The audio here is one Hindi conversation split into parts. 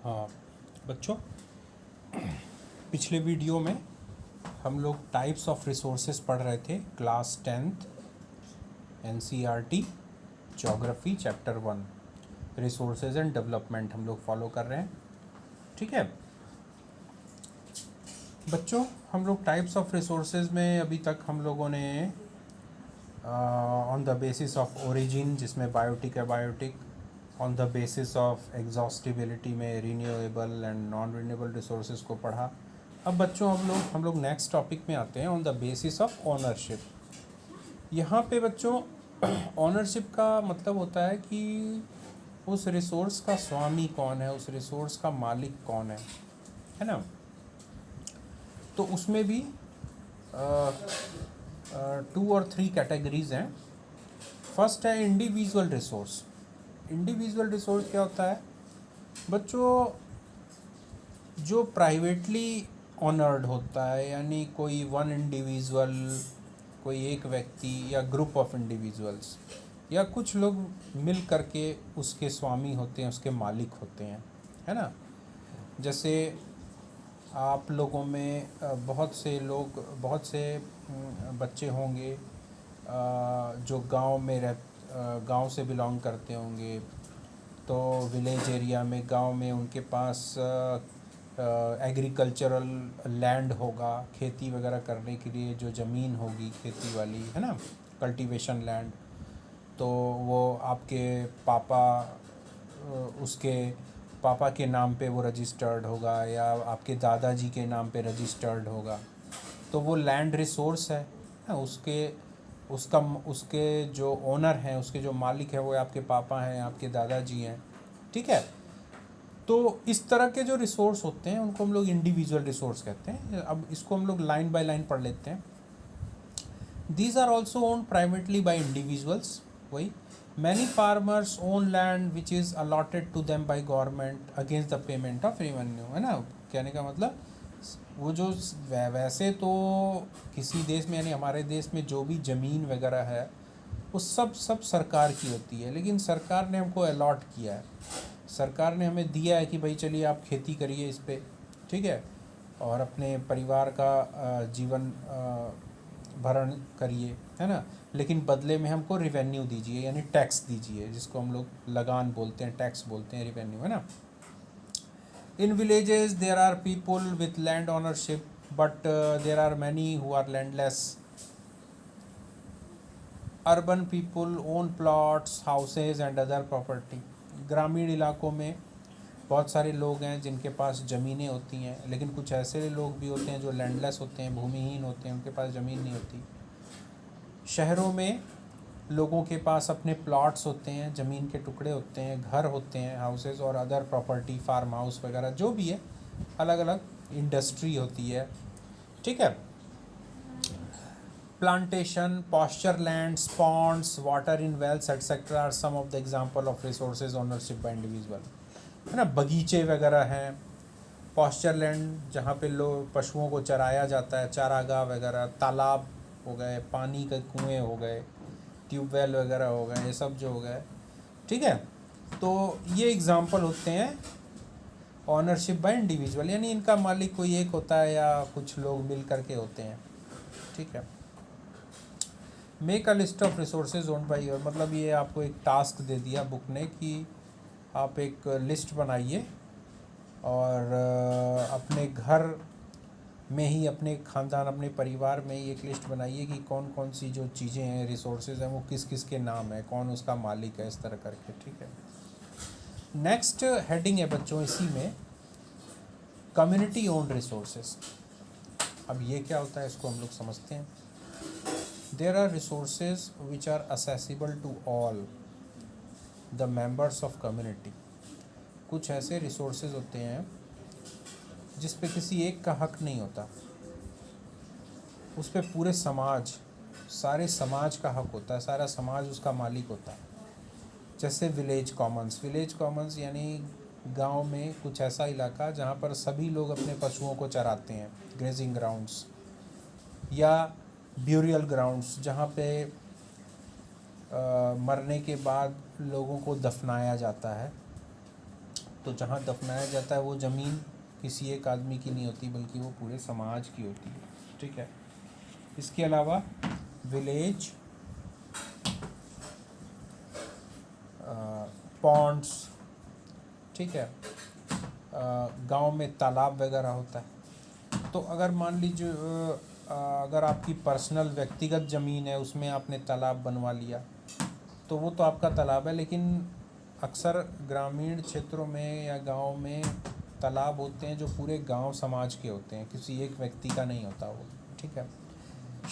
हाँ बच्चों, पिछले वीडियो में हम लोग टाइप्स ऑफ रिसोर्सेज पढ़ रहे थे। Class 10th NCERT geography chapter 1 resources and development हम लोग फॉलो कर रहे हैं। ठीक है बच्चों, हम लोग टाइप्स ऑफ रिसोर्सेज में अभी तक हम लोगों ने on the basis of origin, जिसमें बायोटिक है, biotic on the basis of exhaustibility में renewable and non renewable resources को पढ़ा। अब बच्चों हम लोग नेक्स्ट टॉपिक में आते हैं, on the basis of ownership. यहाँ पे बच्चों ओनरशिप का मतलब होता है कि उस रिसोर्स का स्वामी कौन है, उस रिसोर्स का मालिक कौन है ना। तो उसमें भी 2 और 3 कैटेगरीज हैं। फर्स्ट है इंडिविजुअल रिसोर्स। इंडिविजुअल रिसोर्स क्या होता है बच्चों? जो प्राइवेटली ऑनर्ड होता है, यानी कोई वन इंडिविजुअल, कोई एक व्यक्ति या ग्रुप ऑफ इंडिविजुअल्स या कुछ लोग मिल करके उसके स्वामी होते हैं, उसके मालिक होते हैं, है ना। जैसे आप लोगों में बहुत से बच्चे होंगे जो गांव से बिलोंग करते होंगे। तो विलेज एरिया में, गांव में उनके पास एग्रीकल्चरल लैंड होगा, खेती वगैरह करने के लिए जो ज़मीन होगी खेती वाली, है ना, कल्टीवेशन लैंड। तो वो आपके उसके पापा के नाम पे वो रजिस्टर्ड होगा या आपके दादाजी के नाम पे रजिस्टर्ड होगा। तो वो लैंड रिसोर्स है ना, उसके जो ओनर हैं, उसके जो मालिक है वो आपके पापा हैं, आपके दादाजी हैं। ठीक है, तो इस तरह के जो रिसोर्स होते हैं उनको हम लोग इंडिविजुअल रिसोर्स कहते हैं। अब इसको हम लोग लाइन बाय लाइन पढ़ लेते हैं। These are also owned privately by individuals. वही many farmers own land which is allotted to them by government against the payment of revenue, है ना। कहने का मतलब वो जो वैसे तो किसी देश में, यानी हमारे देश में जो भी ज़मीन वगैरह है वो सब सरकार की होती है, लेकिन सरकार ने हमको अलॉट किया है, सरकार ने हमें दिया है कि भाई चलिए आप खेती करिए इस पे, ठीक है, और अपने परिवार का जीवन भरण करिए, है ना। लेकिन बदले में हमको रिवेन्यू दीजिए, यानी टैक्स दीजिए, जिसको हम लोग लगान बोलते हैं, टैक्स बोलते हैं, रिवेन्यू, है ना। In villages there are people with land ownership but there are many who are landless. Urban people own plots, houses and other property. ग्रामीण इलाकों में बहुत सारे लोग हैं जिनके पास ज़मीनें होती हैं, लेकिन कुछ ऐसे लोग भी होते हैं जो लैंडलेस होते हैं, भूमिहीन होते हैं, उनके पास ज़मीन नहीं होती। शहरों में लोगों के पास अपने प्लॉट्स होते हैं, ज़मीन के टुकड़े होते हैं, घर होते हैं, हाउसेज और अदर प्रॉपर्टी, फार्म हाउस वगैरह जो भी है, अलग अलग इंडस्ट्री होती है। ठीक है, plantation, pasture lands, ponds, water in wells etcetera are some of the example of resources ownership by individual, है ना। बगीचे वगैरह हैं, पॉस्चर लैंड जहाँ पे लोग पशुओं को चराया जाता है, चारागाह वगैरह, तालाब हो गए, पानी के कुएं हो गए, ट्यूबवेल वगैरह हो गए, ये सब जो हो गए। ठीक है, तो ये एग्जांपल होते हैं ओनरशिप बाय इंडिविजुअल, यानी इनका मालिक कोई एक होता है या कुछ लोग मिल करके होते हैं। ठीक है, make a list of resources owned by your, मतलब ये आपको एक टास्क दे दिया बुक ने कि आप एक लिस्ट बनाइए और अपने घर में ही, अपने ख़ानदान, अपने परिवार में ही एक लिस्ट बनाइए कि कौन कौन सी जो चीज़ें हैं, रिसोर्सेज हैं, वो किस किस के नाम है, कौन उसका मालिक है, इस तरह करके। ठीक है, नेक्स्ट हेडिंग है बच्चों इसी में, कम्युनिटी ओन्ड रिसोर्सेज। अब ये क्या होता है इसको हम लोग समझते हैं। There are resources which are accessible to all the members of community. कुछ ऐसे रिसोर्सेज होते हैं जिस पे किसी एक का हक नहीं होता, उस पे पूरे समाज, सारे समाज का हक होता है, सारा समाज उसका मालिक होता है। जैसे विलेज कॉमन्स यानी गांव में कुछ ऐसा इलाका जहाँ पर सभी लोग अपने पशुओं को चराते हैं, ग्रेजिंग ग्राउंड्स, या ब्यूरियल ग्राउंड्स जहाँ पे मरने के बाद लोगों को दफनाया जाता है। तो जहाँ दफनाया जाता है वो ज़मीन किसी एक आदमी की नहीं होती बल्कि वो पूरे समाज की होती है, ठीक है। इसके अलावा विलेज पॉन्ड्स, ठीक है, गांव में तालाब वगैरह होता है। तो अगर मान लीजिए अगर आपकी पर्सनल व्यक्तिगत ज़मीन है उसमें आपने तालाब बनवा लिया तो वो तो आपका तालाब है, लेकिन अक्सर ग्रामीण क्षेत्रों में या गांव में तालाब होते हैं जो पूरे गांव समाज के होते हैं, किसी एक व्यक्ति का नहीं होता वो, ठीक है।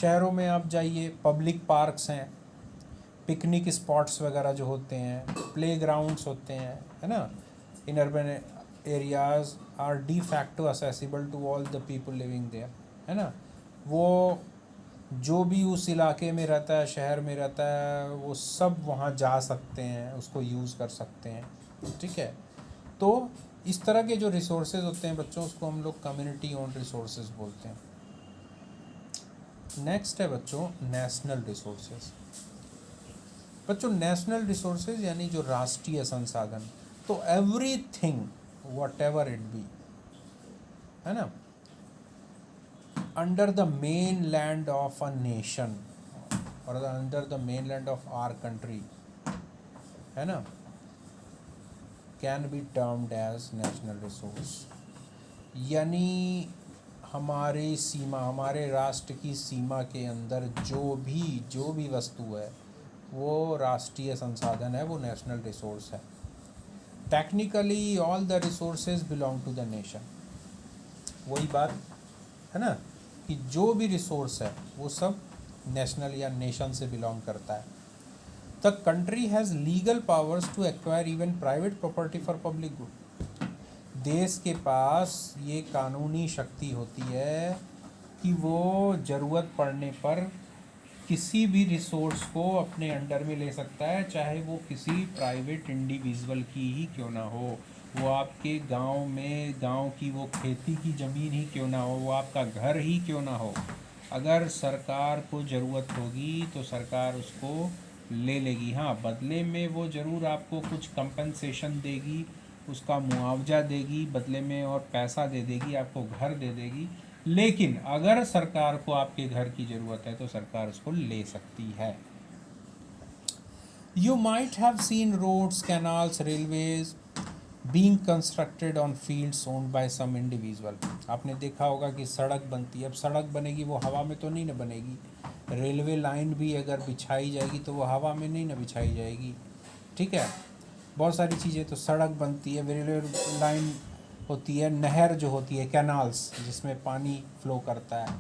शहरों में आप जाइए, पब्लिक पार्क्स हैं, पिकनिक स्पॉट्स वगैरह जो होते हैं, प्लेग्राउंड्स होते हैं, है ना। In urban areas are de facto accessible to all the people living there, है ना। वो जो भी उस इलाके में रहता है, शहर में रहता है, वो सब वहाँ जा सकते हैं, उसको यूज़ कर सकते हैं, ठीक है। तो इस तरह के जो रिसोर्सेज होते हैं बच्चों, उसको हम लोग कम्युनिटी ओन रिसोर्सेज बोलते हैं। नेक्स्ट है बच्चों नेशनल रिसोर्सेज। बच्चों नेशनल रिसोर्सेज यानी जो राष्ट्रीय संसाधन, तो everything whatever it be, है ना, under the main land of a nation और under the main land of our country, है ना, can be termed as national resource. यानी हमारी सीमा, हमारे राष्ट्र की सीमा के अंदर जो भी वस्तु है वो राष्ट्रीय संसाधन है, वो नेशनल रिसोर्स है। Technically all the resources belong to the nation. वही बात है ना कि जो भी रिसोर्स है वो सब नेशनल या नेशन से बिलोंग करता है। The country has legal powers to acquire even private property for public good. देश के पास ये कानूनी शक्ति होती है कि वो ज़रूरत पड़ने पर किसी भी रिसोर्स को अपने अंडर में ले सकता है, चाहे वो किसी प्राइवेट इंडिविजुअल की ही क्यों ना हो, वो आपके गांव में गांव की वो खेती की ज़मीन ही क्यों ना हो, वो आपका घर ही क्यों ना हो। अगर सरकार को ज़रूरत होगी तो सरकार उसको ले लेगी। हाँ, बदले में वो ज़रूर आपको कुछ कंपनसेशन देगी, उसका मुआवजा देगी बदले में, और पैसा दे देगी, आपको घर दे देगी। लेकिन अगर सरकार को आपके घर की ज़रूरत है तो सरकार उसको ले सकती है। You might have seen roads, canals, railways being constructed on fields owned by some individual. आपने देखा होगा कि सड़क बनती है। अब सड़क बनेगी वो हवा में तो नहीं ना बनेगी। रेलवे लाइन भी अगर बिछाई जाएगी तो वो हवा में नहीं ना बिछाई जाएगी, ठीक है। बहुत सारी चीज़ें, तो सड़क बनती है, रेलवे लाइन होती है, नहर जो होती है, कैनाल्स जिसमें पानी फ्लो करता है,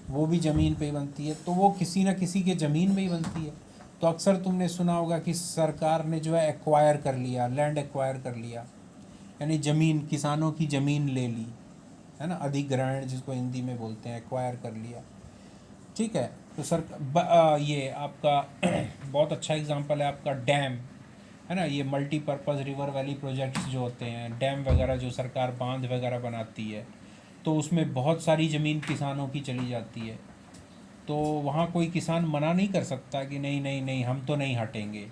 वो भी ज़मीन पे ही बनती है। तो वो किसी न किसी के ज़मीन में ही बनती है। तो अक्सर तुमने सुना होगा कि सरकार ने जो है एक्वायर कर लिया, लैंड एक्वायर कर लिया, यानी ज़मीन, किसानों की ज़मीन ले ली, है ना, अधिग्रहण जिसको हिंदी में बोलते हैं, एक्वायर कर लिया, ठीक है। तो ये आपका बहुत अच्छा एग्जांपल है आपका डैम, है ना। ये मल्टीपर्पज़ रिवर वैली प्रोजेक्ट्स जो होते हैं, डैम वगैरह जो सरकार बांध वगैरह बनाती है, तो उसमें बहुत सारी ज़मीन किसानों की चली जाती है। तो वहाँ कोई किसान मना नहीं कर सकता कि नहीं नहीं नहीं हम तो नहीं हटेंगे,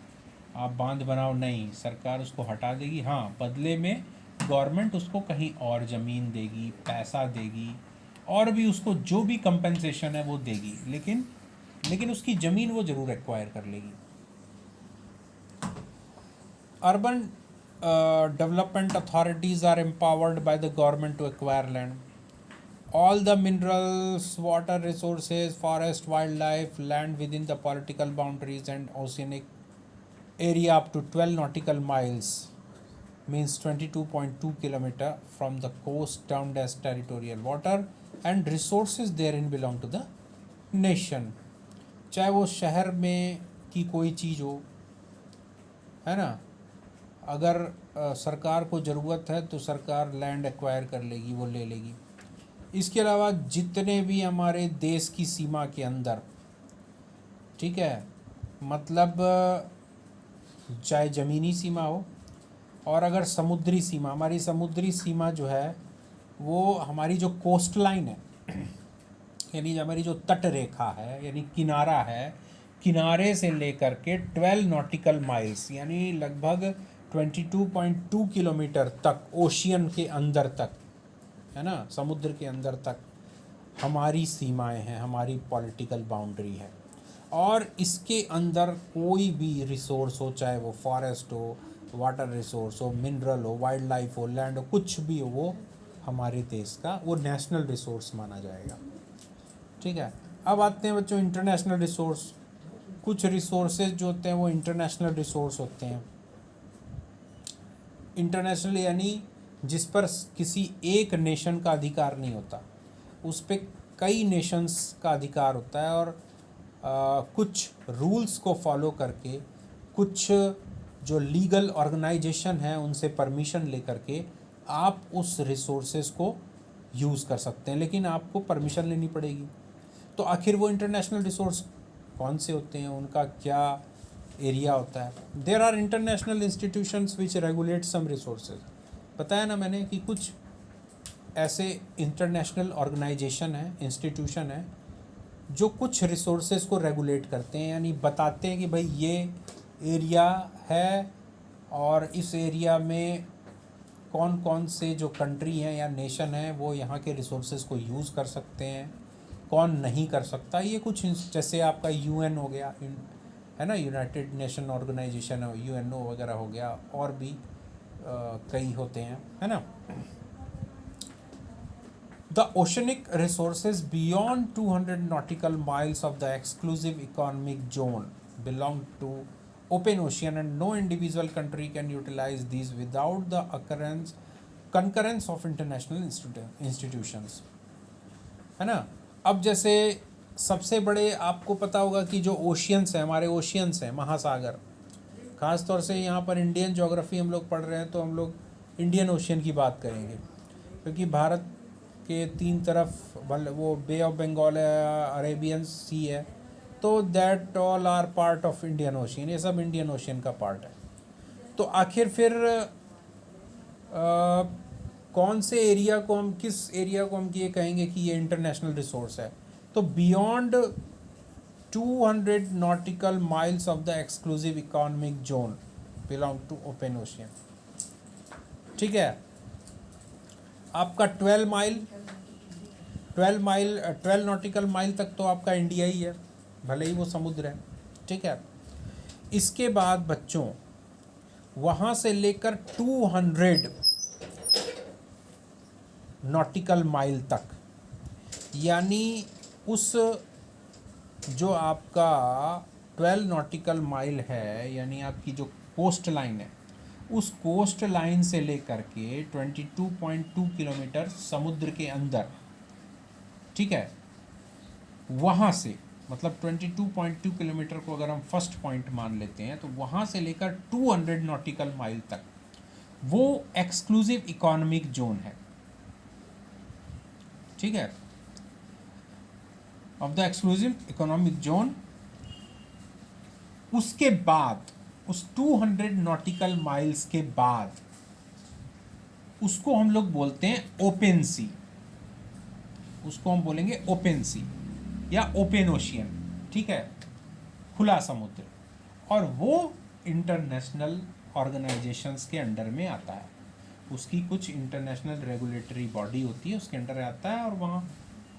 आप बांध बनाओ, नहीं, सरकार उसको हटा देगी। हाँ, बदले में गवर्नमेंट उसको कहीं और ज़मीन देगी, पैसा देगी, और भी उसको जो भी कंपनसेशन है वो देगी, लेकिन उसकी ज़मीन वो ज़रूर एक्वायर कर लेगी। Urban development authorities are empowered by the government to acquire land. All the minerals, water resources, forest, wildlife, land within the political boundaries and oceanic area up to 12 nautical miles means 22.2 kilometer from the coast termed as territorial water and resources therein belong to the nation. चाहे वो शहर में की कोई चीज़ हो, है ना, अगर सरकार को ज़रूरत है तो सरकार लैंड एक्वायर कर लेगी, वो ले लेगी। इसके अलावा जितने भी हमारे देश की सीमा के अंदर, ठीक है, मतलब चाहे ज़मीनी सीमा हो और अगर समुद्री सीमा, हमारी समुद्री सीमा जो है वो हमारी जो कोस्ट लाइन है, यानी हमारी जो तट रेखा है, यानी किनारा है, किनारे से लेकर के 12 नॉटिकल माइल्स यानी लगभग 22.2 किलोमीटर तक ओशियन के अंदर तक, है ना, समुद्र के अंदर तक हमारी सीमाएं हैं, हमारी पॉलिटिकल बाउंड्री है। और इसके अंदर कोई भी रिसोर्स हो, चाहे वो फॉरेस्ट हो, वाटर रिसोर्स हो, मिनरल हो, वाइल्ड लाइफ हो, लैंड हो, कुछ भी हो, वो हमारे देश का वो नेशनल रिसोर्स माना जाएगा। ठीक है। अब आते हैं बच्चों इंटरनेशनल रिसोर्स। कुछ रिसोर्सेज जो होते हैं वो इंटरनेशनल रिसोर्स होते हैं। इंटरनेशनल यानी जिस पर किसी एक नेशन का अधिकार नहीं होता, उस पर कई नेशंस का अधिकार होता है। और कुछ रूल्स को फॉलो करके, कुछ जो लीगल ऑर्गेनाइजेशन है उनसे परमिशन लेकर के आप उस रिसोर्सेज को यूज़ कर सकते हैं, लेकिन आपको परमिशन लेनी पड़ेगी। तो आखिर वो इंटरनेशनल रिसोर्स कौन से होते हैं, उनका क्या एरिया होता है? There are international institutions which regulate some resources. बताया ना मैंने कि कुछ ऐसे इंटरनेशनल ऑर्गेनाइजेशन है, इंस्टीट्यूशन है, जो कुछ रिसोर्सेज को रेगुलेट करते हैं, यानी बताते हैं कि भाई ये एरिया है और इस एरिया में कौन कौन से जो कंट्री हैं या नेशन है वो यहाँ के रिसोर्सेज को यूज़ कर सकते हैं, कौन नहीं कर सकता। ये कुछ जैसे आपका यूएन हो गया, है ना, यूनाइटेड नेशन ऑर्गेनाइजेशन है, यूएनओ वगैरह हो गया, और भी कई होते हैं, है ना। The oceanic resources beyond 200 nautical miles of the exclusive economic zone belong to open ocean, and no individual country can utilize these without the concurrence of international institutions, है ना। अब जैसे सबसे बड़े आपको पता होगा कि जो ओशियंस हैं, हमारे ओशियंस हैं, महासागर, ख़ास तौर से यहाँ पर इंडियन ज्योग्राफी हम लोग पढ़ रहे हैं तो हम लोग इंडियन ओशियन की बात करेंगे, क्योंकि भारत के तीन तरफ वो बे ऑफ बंगाल है, अरेबियन सी है, तो that all are part of Indian ocean, ये सब इंडियन ओशियन का पार्ट है। तो आखिर फिर कौन से एरिया को हम, किस एरिया को हम ये कहेंगे कि ये इंटरनेशनल रिसोर्स है? तो beyond 200 nautical miles of the exclusive economic zone belong to open ocean. ठीक है। आपका 12 नॉटिकल माइल तक तो आपका इंडिया ही है, भले ही वो समुद्र है। ठीक है। इसके बाद बच्चों वहाँ से लेकर 200 नॉटिकल माइल तक, यानी उस जो आपका 12 नॉटिकल माइल है, यानी आपकी जो कोस्ट लाइन है, उस कोस्ट लाइन से लेकर के 22.2 किलोमीटर समुद्र के अंदर, ठीक है, वहाँ से मतलब 22.2 किलोमीटर को अगर हम फर्स्ट पॉइंट मान लेते हैं, तो वहाँ से लेकर 200 नॉटिकल माइल तक वो एक्सक्लूसिव इकोनॉमिक जोन है। ठीक है। Of the exclusive economic zone. उसके बाद उस 200 नॉटिकल माइल्स के बाद उसको हम लोग बोलते हैं ओपन सी, उसको हम बोलेंगे ओपन सी या ओपन ओशियन। ठीक है, खुला समुद्र। और वो इंटरनेशनल ऑर्गेनाइजेशंस के अंडर में आता है, उसकी कुछ इंटरनेशनल रेगुलेटरी बॉडी होती है, उसके अंडर आता है। और वहाँ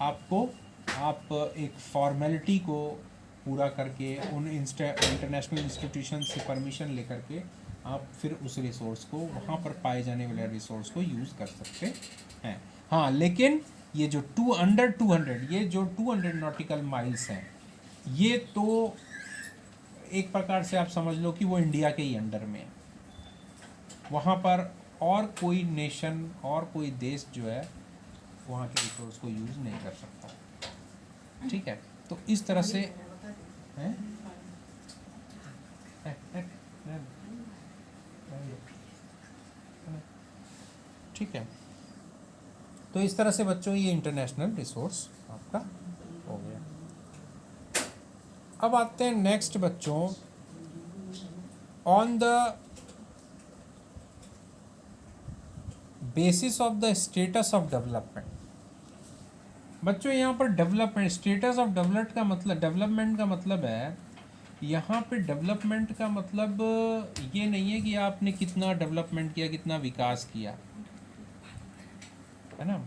आप एक फॉर्मेलिटी को पूरा करके उन इंटरनेशनल इंस्टीट्यूशन से परमिशन लेकर के आप फिर उस रिसोर्स को, वहाँ पर पाए जाने वाले रिसोर्स को यूज़ कर सकते हैं। हाँ, लेकिन ये जो 200 ये जो 200 नॉटिकल माइल्स हैं, ये तो एक प्रकार से आप समझ लो कि वो इंडिया के ही अंडर में है। वहाँ पर और कोई नेशन और कोई देश जो है वहाँ के रिसोर्स को यूज़ नहीं कर सकता। ठीक है। तो इस तरह से है। ठीक है। तो इस तरह से बच्चों ये इंटरनेशनल रिसोर्स आपका हो गया। अब आते हैं नेक्स्ट बच्चों, on the basis of the status of development. बच्चों यहाँ पर डेवलपमेंट, स्टेटस ऑफ डेवलपमेंट का मतलब है यहाँ पे डेवलपमेंट का मतलब ये नहीं है कि आपने कितना डेवलपमेंट किया, कितना विकास किया, है ना।